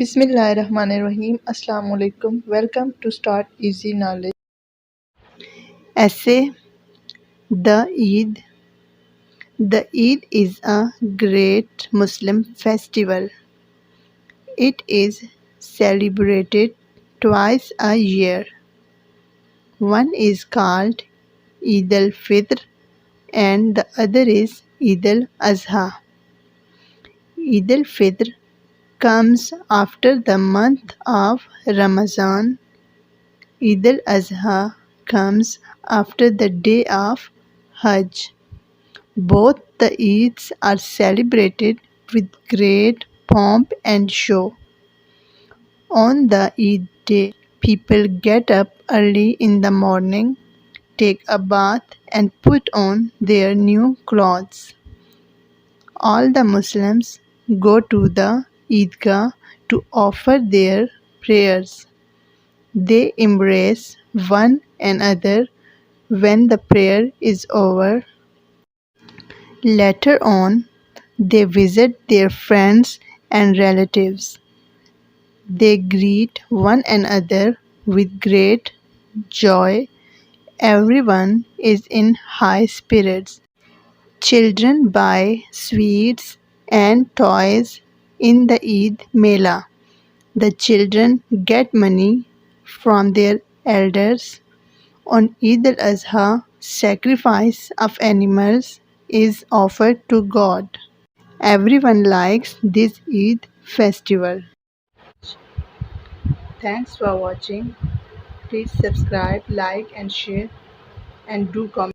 Bismillahirrahmanirrahim. Assalamu alaikum. Welcome to Start Easy Knowledge. Essay The Eid. The Eid is a great Muslim festival. It is celebrated twice a year. One is called Eid al-Fitr and the other is Eid al-Azha. Eid al-Fitr comes after the month of Ramadan. Eid al-Azha comes after the day of Hajj. Both the Eids are celebrated with great pomp and show. On the Eid day, people get up early in the morning, take a bath, and put on their new clothes. All the Muslims go to the Eidgah to offer their prayers. They embrace one another when the prayer is over. Later on, they visit their friends and relatives. They greet one another with great joy. Everyone is in high spirits. Children buy sweets and toys in the Eid Mela. The children get money from their elders. On Eid al-Azha, sacrifice of animals is offered to God. Everyone likes this Eid festival. Thanks for watching. Please subscribe, like and share and do comment.